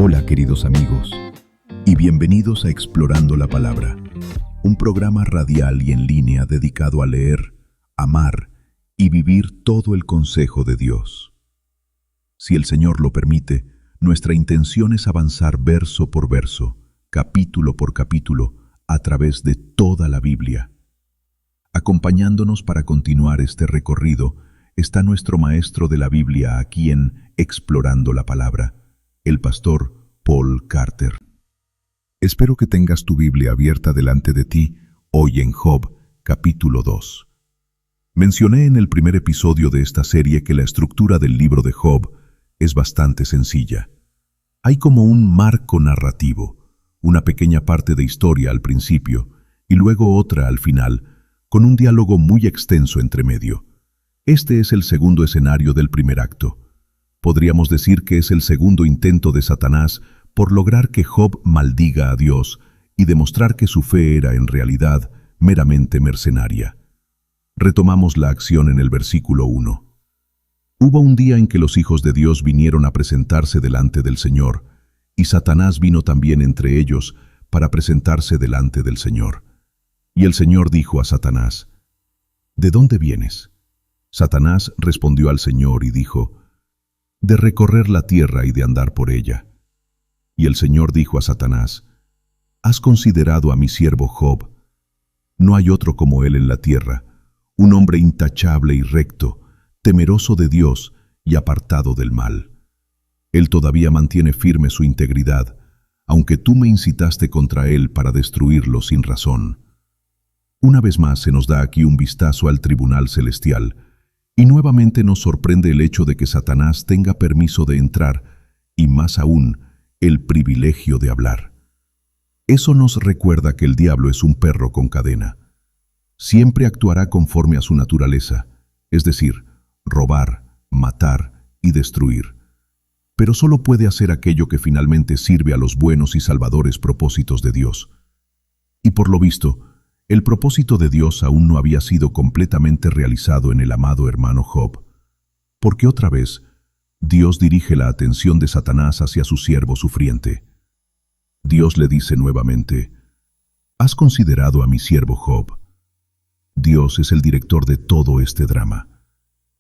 Hola queridos amigos, y bienvenidos a Explorando la Palabra, un programa radial y en línea dedicado a leer, amar y vivir todo el consejo de Dios. Si el Señor lo permite, nuestra intención es avanzar verso por verso, capítulo por capítulo, a través de toda la Biblia. Acompañándonos para continuar este recorrido está nuestro maestro de la Biblia aquí en Explorando la Palabra, el pastor Paul Carter. Espero que tengas tu Biblia abierta delante de ti hoy en Job, capítulo 2. Mencioné en el primer episodio de esta serie que la estructura del libro de Job es bastante sencilla. Hay como un marco narrativo, una pequeña parte de historia al principio y luego otra al final, con un diálogo muy extenso entre medio. Este es el segundo escenario del primer acto. Podríamos decir que es el segundo intento de Satanás por lograr que Job maldiga a Dios y demostrar que su fe era en realidad meramente mercenaria. Retomamos la acción en el versículo 1. Hubo un día en que los hijos de Dios vinieron a presentarse delante del Señor, y Satanás vino también entre ellos para presentarse delante del Señor. Y el Señor dijo a Satanás: ¿De dónde vienes? Satanás respondió al Señor y dijo: de recorrer la tierra y de andar por ella. Y el Señor dijo a Satanás: ¿Has considerado a mi siervo Job? No hay otro como él en la tierra, un hombre intachable y recto, temeroso de Dios y apartado del mal. Él todavía mantiene firme su integridad, aunque tú me incitaste contra él para destruirlo sin razón. Una vez más se nos da aquí un vistazo al tribunal celestial, y nuevamente nos sorprende el hecho de que Satanás tenga permiso de entrar, y más aún, el privilegio de hablar. Eso nos recuerda que el diablo es un perro con cadena. Siempre actuará conforme a su naturaleza, es decir, robar, matar y destruir. Pero solo puede hacer aquello que finalmente sirve a los buenos y salvadores propósitos de Dios. Y por lo visto, el propósito de Dios aún no había sido completamente realizado en el amado hermano Job, porque otra vez Dios dirige la atención de Satanás hacia su siervo sufriente. Dios le dice nuevamente: ¿Has considerado a mi siervo Job? Dios es el director de todo este drama.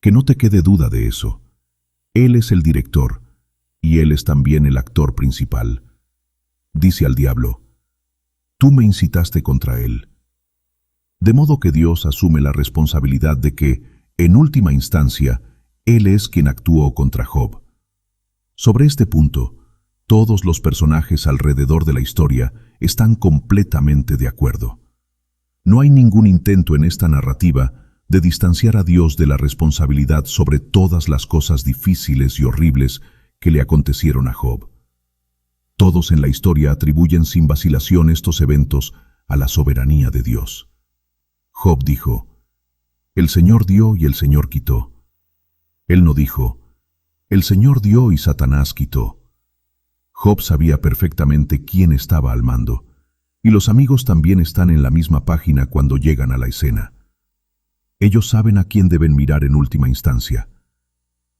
Que no te quede duda de eso. Él es el director, y Él es también el actor principal. Dice al diablo: tú me incitaste contra él. De modo que Dios asume la responsabilidad de que, en última instancia, Él es quien actuó contra Job. Sobre este punto, todos los personajes alrededor de la historia están completamente de acuerdo. No hay ningún intento en esta narrativa de distanciar a Dios de la responsabilidad sobre todas las cosas difíciles y horribles que le acontecieron a Job. Todos en la historia atribuyen sin vacilación estos eventos a la soberanía de Dios. Job dijo: el Señor dio y el Señor quitó. Él no dijo: el Señor dio y Satanás quitó. Job sabía perfectamente quién estaba al mando, y los amigos también están en la misma página cuando llegan a la escena. Ellos saben a quién deben mirar en última instancia.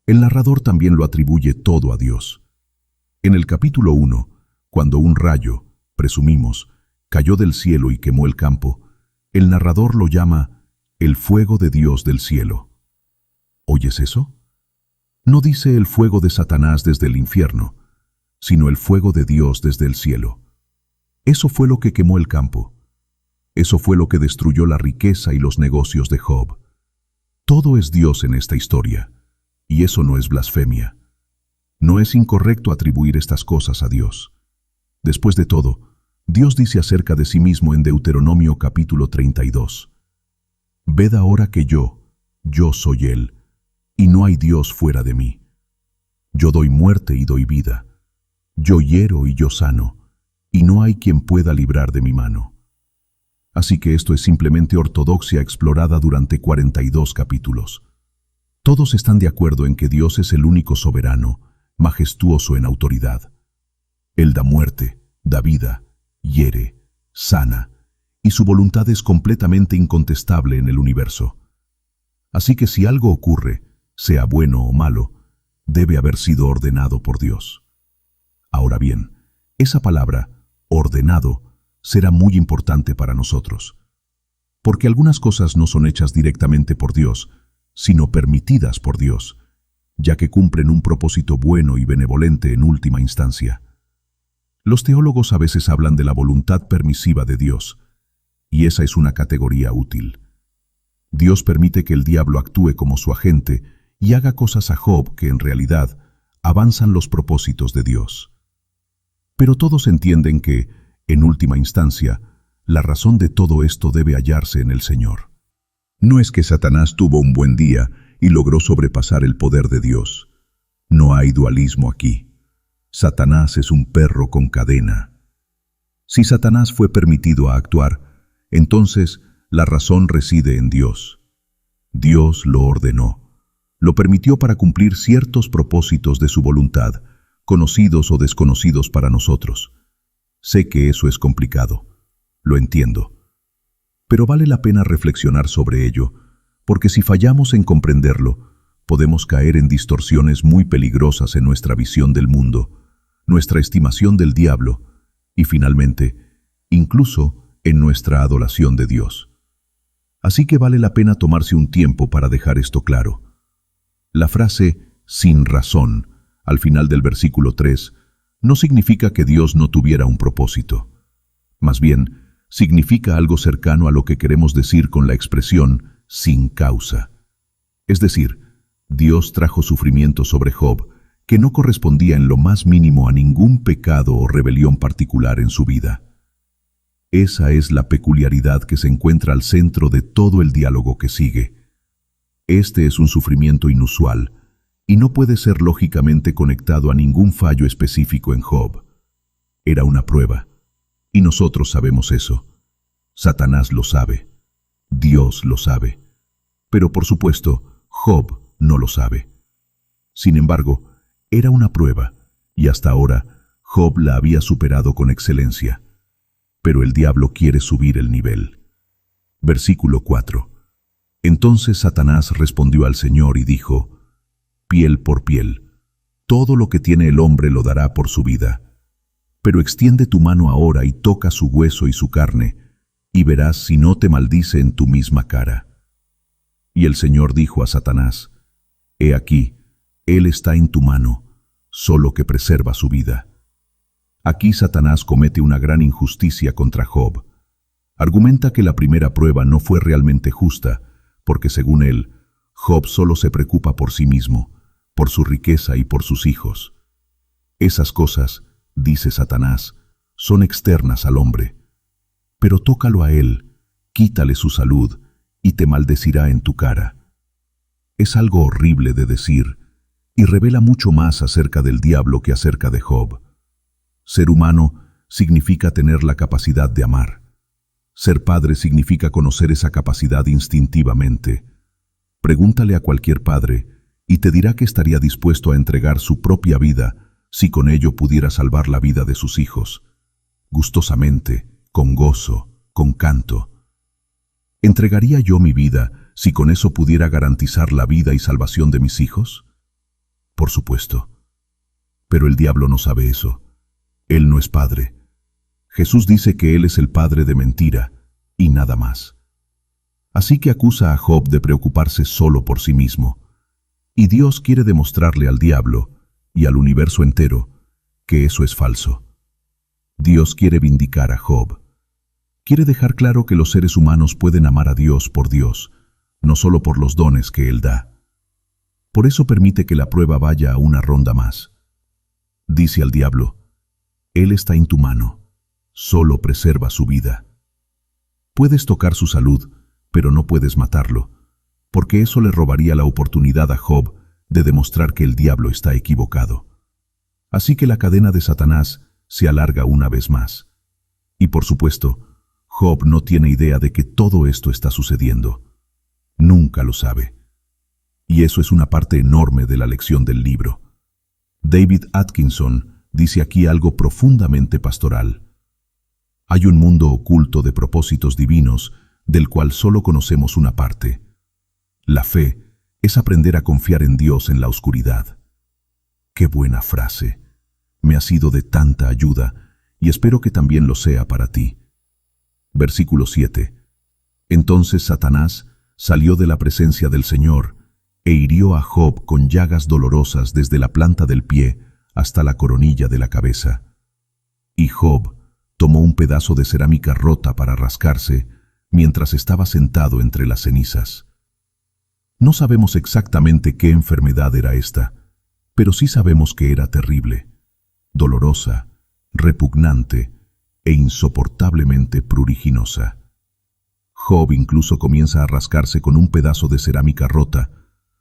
El narrador también lo atribuye todo a Dios. En el capítulo 1, cuando un rayo, presumimos, cayó del cielo y quemó el campo, el narrador lo llama el fuego de Dios del cielo. ¿Oyes eso? No dice el fuego de Satanás desde el infierno, sino el fuego de Dios desde el cielo. Eso fue lo que quemó el campo. Eso fue lo que destruyó la riqueza y los negocios de Job. Todo es Dios en esta historia, y eso no es blasfemia. No es incorrecto atribuir estas cosas a Dios. Después de todo, Dios dice acerca de sí mismo en Deuteronomio capítulo 32: ved ahora que yo soy Él, y no hay Dios fuera de mí. Yo doy muerte y doy vida. Yo hiero y yo sano, y no hay quien pueda librar de mi mano. Así que esto es simplemente ortodoxia explorada durante 42 capítulos. Todos están de acuerdo en que Dios es el único soberano, majestuoso en autoridad. Él da muerte, da vida, hiere, sana, y su voluntad es completamente incontestable en el universo. Así que si algo ocurre, sea bueno o malo, debe haber sido ordenado por Dios. Ahora bien, esa palabra, ordenado, será muy importante para nosotros. Porque algunas cosas no son hechas directamente por Dios, sino permitidas por Dios, ya que cumplen un propósito bueno y benevolente en última instancia. Los teólogos a veces hablan de la voluntad permisiva de Dios, y esa es una categoría útil. Dios permite que el diablo actúe como su agente y haga cosas a Job que en realidad avanzan los propósitos de Dios. Pero todos entienden que, en última instancia, la razón de todo esto debe hallarse en el Señor. No es que Satanás tuvo un buen día y logró sobrepasar el poder de Dios. No hay dualismo aquí. Satanás es un perro con cadena. Si Satanás fue permitido a actuar, entonces la razón reside en Dios. Dios lo ordenó. Lo permitió para cumplir ciertos propósitos de su voluntad, conocidos o desconocidos para nosotros. Sé que eso es complicado. Lo entiendo. Pero vale la pena reflexionar sobre ello, porque si fallamos en comprenderlo, podemos caer en distorsiones muy peligrosas en nuestra visión del mundo, nuestra estimación del diablo y, finalmente, incluso en nuestra adoración de Dios. Así que vale la pena tomarse un tiempo para dejar esto claro. La frase «sin razón» al final del versículo 3 no significa que Dios no tuviera un propósito. Más bien, significa algo cercano a lo que queremos decir con la expresión «sin causa». Es decir, Dios trajo sufrimiento sobre Job que no correspondía en lo más mínimo a ningún pecado o rebelión particular en su vida. Esa es la peculiaridad que se encuentra al centro de todo el diálogo que sigue. Este es un sufrimiento inusual y no puede ser lógicamente conectado a ningún fallo específico en Job. Era una prueba, y nosotros sabemos eso. Satanás lo sabe, Dios lo sabe, pero por supuesto, Job no lo sabe. Sin embargo, era una prueba, y hasta ahora Job la había superado con excelencia. Pero el diablo quiere subir el nivel. Versículo 4. Entonces Satanás respondió al Señor y dijo: piel por piel, todo lo que tiene el hombre lo dará por su vida. Pero extiende tu mano ahora y toca su hueso y su carne, y verás si no te maldice en tu misma cara. Y el Señor dijo a Satanás: he aquí, él está en tu mano, solo que preserva su vida. Aquí Satanás comete una gran injusticia contra Job. Argumenta que la primera prueba no fue realmente justa, porque según él, Job solo se preocupa por sí mismo, por su riqueza y por sus hijos. Esas cosas, dice Satanás, son externas al hombre. Pero tócalo a él, quítale su salud, y te maldecirá en tu cara. Es algo horrible de decir, y revela mucho más acerca del diablo que acerca de Job. Ser humano significa tener la capacidad de amar. Ser padre significa conocer esa capacidad instintivamente. Pregúntale a cualquier padre y te dirá que estaría dispuesto a entregar su propia vida si con ello pudiera salvar la vida de sus hijos. Gustosamente, con gozo, con canto. ¿Entregaría yo mi vida si con eso pudiera garantizar la vida y salvación de mis hijos? Por supuesto. Pero el diablo no sabe eso. Él no es padre. Jesús dice que él es el padre de mentira, y nada más. Así que acusa a Job de preocuparse solo por sí mismo. Y Dios quiere demostrarle al diablo, y al universo entero, que eso es falso. Dios quiere vindicar a Job. Quiere dejar claro que los seres humanos pueden amar a Dios, no solo por los dones que Él da. Por eso permite que la prueba vaya a una ronda más. Dice al diablo: Él está en tu mano, solo preserva su vida. Puedes tocar su salud, pero no puedes matarlo, porque eso le robaría la oportunidad a Job de demostrar que el diablo está equivocado. Así que la cadena de Satanás se alarga una vez más. Y por supuesto, Job no tiene idea de que todo esto está sucediendo. Nunca lo sabe. Y eso es una parte enorme de la lección del libro. David Atkinson dice aquí algo profundamente pastoral. Hay un mundo oculto de propósitos divinos del cual solo conocemos una parte. La fe es aprender a confiar en Dios en la oscuridad. ¡Qué buena frase! me ha sido de tanta ayuda y espero que también lo sea para ti. Versículo 7. Entonces Satanás salió de la presencia del Señor e hirió a Job con llagas dolorosas desde la planta del pie hasta la coronilla de la cabeza. Y Job tomó un pedazo de cerámica rota para rascarse mientras estaba sentado entre las cenizas. No sabemos exactamente qué enfermedad era esta, pero sí sabemos que era terrible, dolorosa, repugnante e insoportablemente pruriginosa. Job incluso comienza a rascarse con un pedazo de cerámica rota,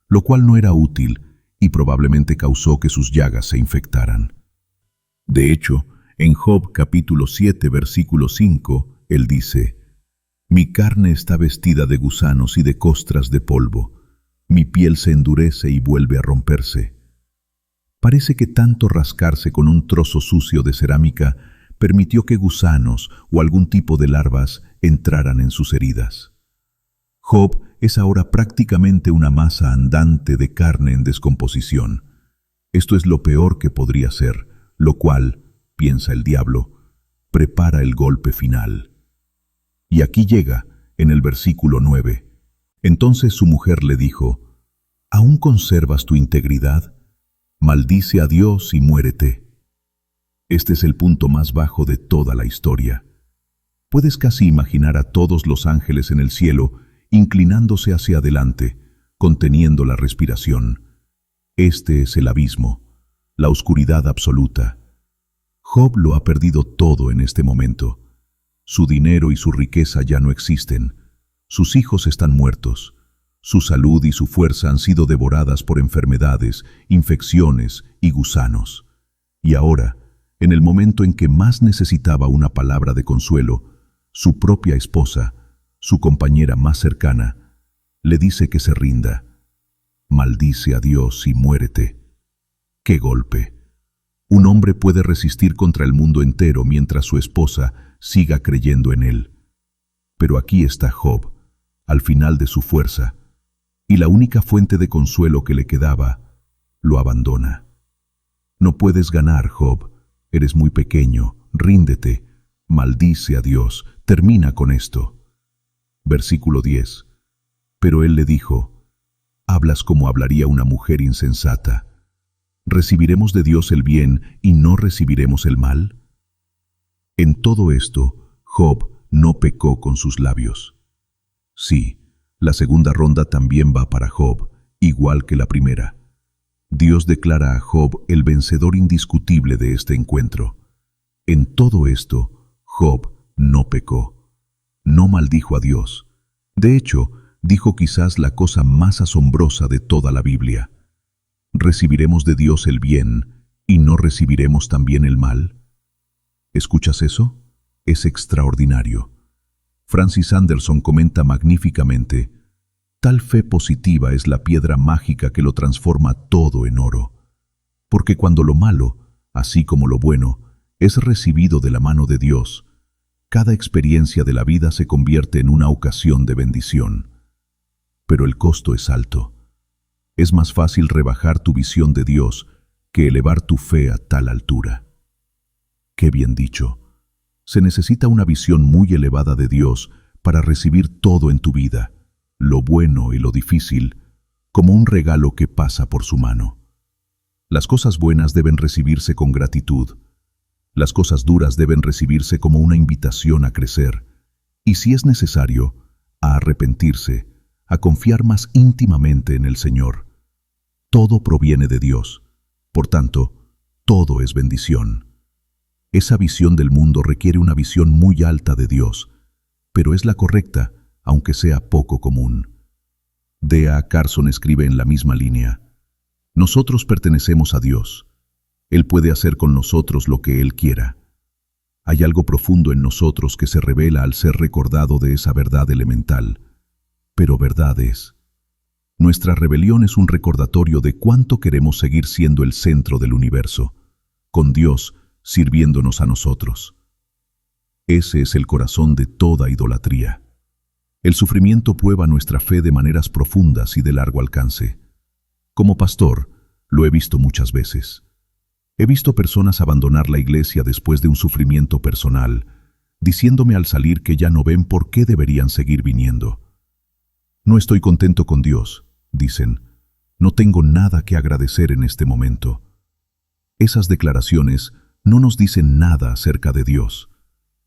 lo cual no era útil y probablemente causó que sus llagas se infectaran. De hecho, en Job capítulo 7, versículo 5, él dice: «Mi carne está vestida de gusanos y de costras de polvo. Mi piel se endurece y vuelve a romperse». Parece que tanto rascarse con un trozo sucio de cerámica permitió que gusanos o algún tipo de larvas entraran en sus heridas. Job es ahora prácticamente una masa andante de carne en descomposición. Esto es lo peor que podría ser, lo cual, piensa el diablo, prepara el golpe final. Y aquí llega, en el versículo 9. Entonces su mujer le dijo: «¿Aún conservas tu integridad? Maldice a Dios y muérete». Este es el punto más bajo de toda la historia. Puedes casi imaginar a todos los ángeles en el cielo inclinándose hacia adelante, conteniendo la respiración. Este es el abismo, la oscuridad absoluta. Job lo ha perdido todo en este momento. Su dinero y su riqueza ya no existen. Sus hijos están muertos. Su salud y su fuerza han sido devoradas por enfermedades, infecciones y gusanos. Y ahora, en el momento en que más necesitaba una palabra de consuelo, su propia esposa, su compañera más cercana, le dice que se rinda. Maldice a Dios y muérete. ¡Qué golpe! Un hombre puede resistir contra el mundo entero mientras su esposa siga creyendo en él. Pero aquí está Job, al final de su fuerza, y la única fuente de consuelo que le quedaba, lo abandona. No puedes ganar, Job. Eres muy pequeño. Ríndete. Maldice a Dios. Termina con esto. Versículo 10. Pero él le dijo: «Hablas como hablaría una mujer insensata. ¿Recibiremos de Dios el bien y no recibiremos el mal?». En todo esto, Job no pecó con sus labios. Sí, la segunda ronda también va para Job, igual que la primera. Dios declara a Job el vencedor indiscutible de este encuentro. En todo esto, Job no pecó. No maldijo a Dios. De hecho, dijo quizás la cosa más asombrosa de toda la Biblia: ¿recibiremos de Dios el bien y no recibiremos también el mal? ¿Escuchas eso? Es extraordinario. Francis Anderson comenta magníficamente: tal fe positiva es la piedra mágica que lo transforma todo en oro. Porque cuando lo malo, así como lo bueno, es recibido de la mano de Dios, cada experiencia de la vida se convierte en una ocasión de bendición. Pero el costo es alto. Es más fácil rebajar tu visión de Dios que elevar tu fe a tal altura. Qué bien dicho. Se necesita una visión muy elevada de Dios para recibir todo en tu vida, lo bueno y lo difícil, como un regalo que pasa por su mano. Las cosas buenas deben recibirse con gratitud. Las cosas duras deben recibirse como una invitación a crecer, y si es necesario, a arrepentirse, a confiar más íntimamente en el Señor. Todo proviene de Dios, por tanto, todo es bendición. Esa visión del mundo requiere una visión muy alta de Dios, pero es la correcta, aunque sea poco común. D.A. Carson escribe en la misma línea: nosotros pertenecemos a Dios. Él puede hacer con nosotros lo que Él quiera. Hay algo profundo en nosotros que se revela al ser recordado de esa verdad elemental. Pero verdad es. Nuestra rebelión es un recordatorio de cuánto queremos seguir siendo el centro del universo, con Dios sirviéndonos a nosotros. Ese es el corazón de toda idolatría. El sufrimiento prueba nuestra fe de maneras profundas y de largo alcance. Como pastor, lo he visto muchas veces. He visto personas abandonar la iglesia después de un sufrimiento personal, diciéndome al salir que ya no ven por qué deberían seguir viniendo. No estoy contento con Dios, dicen. No tengo nada que agradecer en este momento. Esas declaraciones no nos dicen nada acerca de Dios,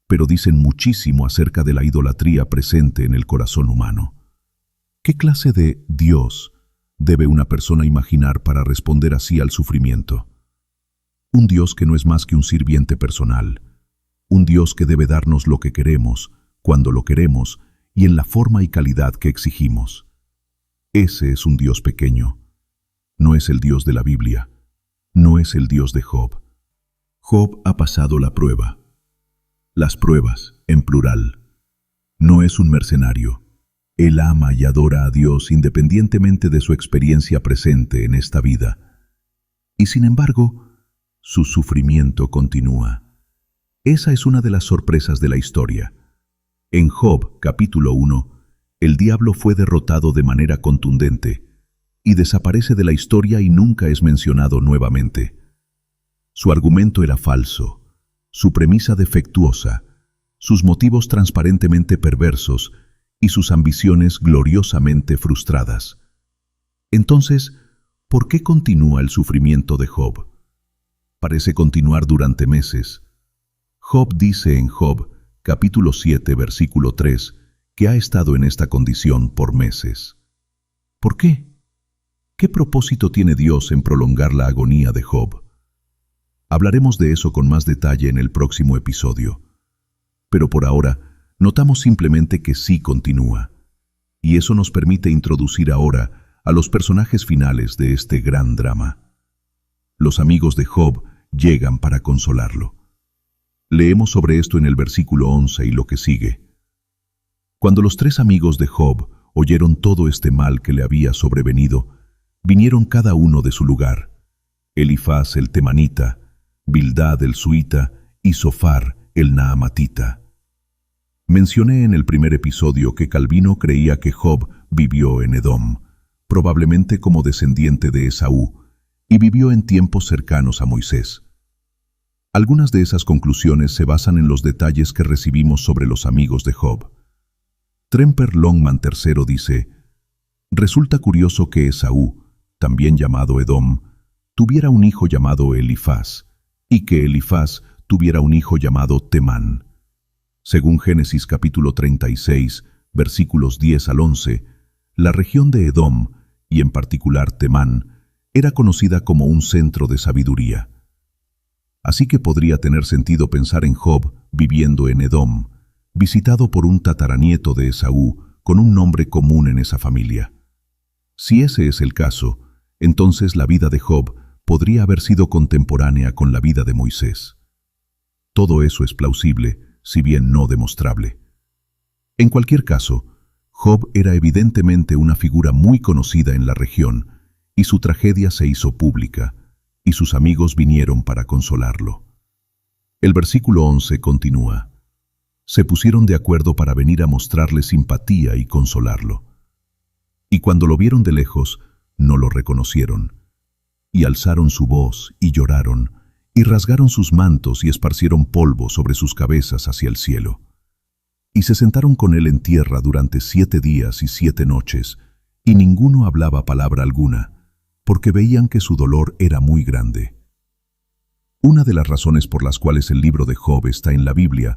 pero dicen muchísimo acerca de la idolatría presente en el corazón humano. ¿Qué clase de Dios debe una persona imaginar para responder así al sufrimiento? Un Dios que no es más que un sirviente personal, un Dios que debe darnos lo que queremos, cuando lo queremos y en la forma y calidad que exigimos. Ese es un Dios pequeño. No es el Dios de la Biblia, no es el Dios de Job. Job ha pasado la prueba. Las pruebas, en plural. No es un mercenario. Él ama y adora a Dios independientemente de su experiencia presente en esta vida. Y sin embargo, su sufrimiento continúa. Esa es una de las sorpresas de la historia. En Job, capítulo 1, el diablo fue derrotado de manera contundente y desaparece de la historia y nunca es mencionado nuevamente. Su argumento era falso, su premisa defectuosa, sus motivos transparentemente perversos y sus ambiciones gloriosamente frustradas. Entonces, ¿por qué continúa el sufrimiento de Job? Parece continuar durante meses. Job dice en Job, capítulo 7, versículo 3, que ha estado en esta condición por meses. ¿Por qué? ¿Qué propósito tiene Dios en prolongar la agonía de Job? Hablaremos de eso con más detalle en el próximo episodio. Pero por ahora, notamos simplemente que sí continúa. Y eso nos permite introducir ahora a los personajes finales de este gran drama. Los amigos de Job llegan para consolarlo. Leemos sobre esto en el versículo 11 y lo que sigue. Cuando los 3 amigos de Job oyeron todo este mal que le había sobrevenido, vinieron cada uno de su lugar: Elifaz el temanita, Bildad el suita y Zofar el naamatita. Mencioné en el primer episodio que Calvino creía que Job vivió en Edom, probablemente como descendiente de Esaú, y vivió en tiempos cercanos a Moisés. Algunas de esas conclusiones se basan en los detalles que recibimos sobre los amigos de Job. Tremper Longman III dice: resulta curioso que Esaú, también llamado Edom, tuviera un hijo llamado Elifaz, y que Elifaz tuviera un hijo llamado Temán. Según Génesis capítulo 36, versículos 10 al 11, la región de Edom, y en particular Temán, era conocida como un centro de sabiduría. Así que podría tener sentido pensar en Job viviendo en Edom, visitado por un tataranieto de Esaú con un nombre común en esa familia. Si ese es el caso, entonces la vida de Job podría haber sido contemporánea con la vida de Moisés. Todo eso es plausible, si bien no demostrable. En cualquier caso, Job era evidentemente una figura muy conocida en la región, y su tragedia se hizo pública, y sus amigos vinieron para consolarlo. El versículo 11 continúa: se pusieron de acuerdo para venir a mostrarle simpatía y consolarlo. Y cuando lo vieron de lejos, no lo reconocieron. Y alzaron su voz, y lloraron, y rasgaron sus mantos y esparcieron polvo sobre sus cabezas hacia el cielo. Y se sentaron con él en tierra durante 7 días y 7 noches, y ninguno hablaba palabra alguna, porque veían que su dolor era muy grande. Una de las razones por las cuales el libro de Job está en la Biblia,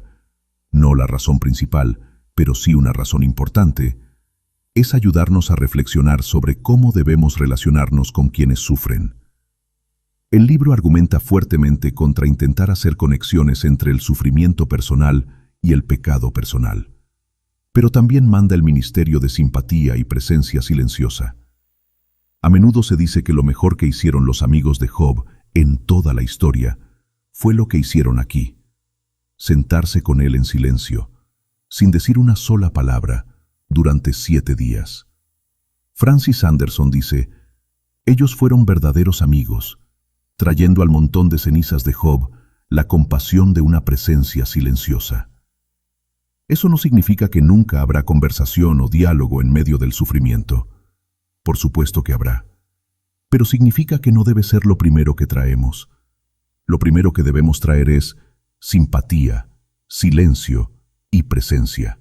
no la razón principal, pero sí una razón importante, es ayudarnos a reflexionar sobre cómo debemos relacionarnos con quienes sufren. El libro argumenta fuertemente contra intentar hacer conexiones entre el sufrimiento personal y el pecado personal, pero también manda el ministerio de simpatía y presencia silenciosa. A menudo se dice que lo mejor que hicieron los amigos de Job en toda la historia fue lo que hicieron aquí: sentarse con él en silencio, sin decir una sola palabra, durante 7 días. Francis Anderson dice: ellos fueron verdaderos amigos, trayendo al montón de cenizas de Job la compasión de una presencia silenciosa. Eso no significa que nunca habrá conversación o diálogo en medio del sufrimiento. Por supuesto que habrá. Pero significa que no debe ser lo primero que traemos. Lo primero que debemos traer es simpatía, silencio y presencia.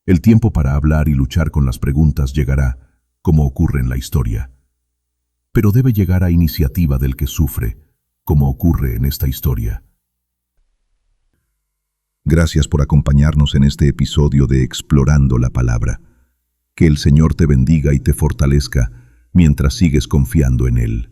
El tiempo para hablar y luchar con las preguntas llegará, como ocurre en la historia. Pero debe llegar a iniciativa del que sufre, como ocurre en esta historia. Gracias por acompañarnos en este episodio de Explorando la Palabra. Que el Señor te bendiga y te fortalezca mientras sigues confiando en Él.